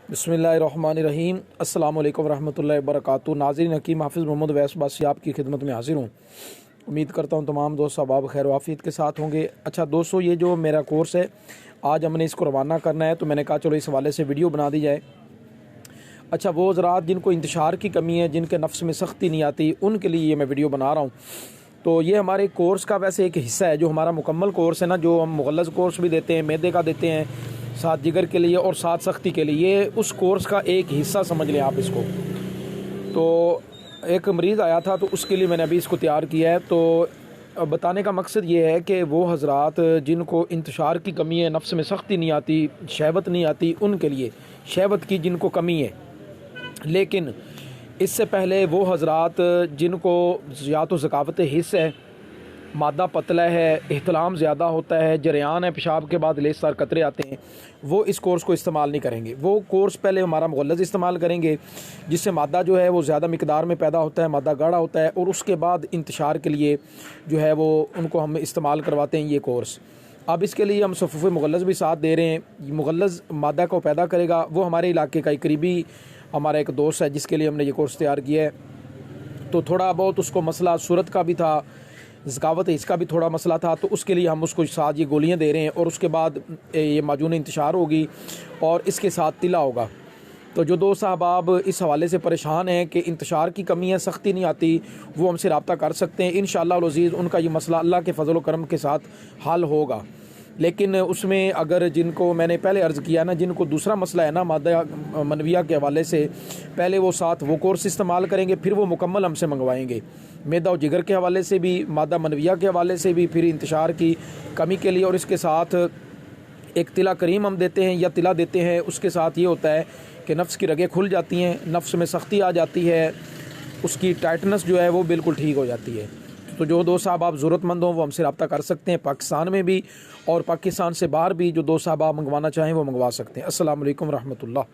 बिस्मिल्लाहिर्रहमानिर्रहीम। अस्सलाम वालेकुम रहमतुल्लाहि व बरकातुहू। नाज़रीन, हकीम हाफिज़ मोहम्मद वैस बासी आपकी खिदमत में हाजिर हूँ। उम्मीद करता हूँ तमाम दोस्त अहबाब खैर वाफियत के साथ होंगे। अच्छा दोस्तों, ये जो मेरा कोर्स है आज हमने इसको रवाना करना है, तो मैंने कहा चलो इस हवाले से वीडियो बना दी जाए। अच्छा, वो हज़रात जिनको इंतशार की कमी है, जिनके नफ्स में सख्ती नहीं आती, उनके लिए ये मैं वीडियो बना रहा हूँ। तो ये हमारे कोर्स का वैसे एक हिस्सा है, जो हमारा मुकम्मल कोर्स है ना, जो हम मुगल्लज़ कोर्स भी देते हैं, मैदे का देते हैं, साथ जिगर के लिए और साथ सख्ती के लिए, ये उस कोर्स का एक हिस्सा समझ लें आप इसको। तो एक मरीज़ आया था, तो उसके लिए मैंने अभी इसको तैयार किया है। तो बताने का मकसद ये है कि वो हज़रात जिनको इंतशार की कमी है, नफ्स में सख्ती नहीं आती, शहवत नहीं आती, उनके लिए शहवत की जिनको कमी है। लेकिन इससे पहले वो हज़रात जिनको या तो ज़कावत हिस्स है, मादा पतला है, एहतलाम ज़्यादा होता है, जरियान है, पेशाब के बाद लेसार कतरे आते हैं, वो इस कोर्स को इस्तेमाल नहीं करेंगे। वो कोर्स पहले हमारा मुगल्लज़ इस्तेमाल करेंगे, जिससे मादा जो है वो ज़्यादा मिकदार में पैदा होता है, मादा गाढ़ा होता है, और उसके बाद इंतशार के लिए जो है वो उनको हम इस्तेमाल करवाते हैं ये कोर्स। अब इसके लिए हम सफ़ूफ़ मुगल्लज़ भी साथ दे रहे हैं। मुगल्लज़ मादा को पैदा करेगा। वो हमारे इलाके का एक करीबी हमारा एक दोस्त है, जिसके लिए हमने ये कोर्स तैयार किया है। तो थोड़ा बहुत उसको मसला सूरत का भी था, ज़कावत इसका भी थोड़ा मसला था, तो उसके लिए हम उसको साथ ये गोलियां दे रहे हैं, और उसके बाद ये माजून इंतशार होगी और इसके साथ तिला होगा। तो जो दोस्त अहबाब इस हवाले से परेशान हैं कि इंतशार की कमी है, सख्ती नहीं आती, वो हमसे रब्ता कर सकते हैं। इंशाअल्लाह अज़ीज़ उनका ये मसला अल्लाह के फ़ज़ल व करम के साथ हल होगा। लेकिन उसमें अगर जिनको मैंने पहले अर्ज़ किया ना, जिनको दूसरा मसला है ना मादा मनविया के हवाले से, पहले वो साथ वो कोर्स इस्तेमाल करेंगे, फिर वो मुकम्मल हमसे मंगवाएंगे। मैदा और जिगर के हवाले से भी, मादा मनविया के हवाले से भी, फिर इंतशार की कमी के लिए, और इसके साथ एक तिला करीम हम देते हैं या तिला देते हैं। उसके साथ ये होता है कि नफ्स की रगें खुल जाती हैं, नफ्स में सख्ती आ जाती है, उसकी टाइटनेस जो है वो बिल्कुल ठीक हो जाती है। तो जो दोस्त साहब आप ज़रूरतमंद हों वो हमसे रब्ता कर सकते हैं, पाकिस्तान में भी और पाकिस्तान से बाहर भी। जो दोस्त साहब आप मंगवाना चाहें वो मंगवा सकते हैं। अस्सलाम वालेकुम रहमतुल्लाह।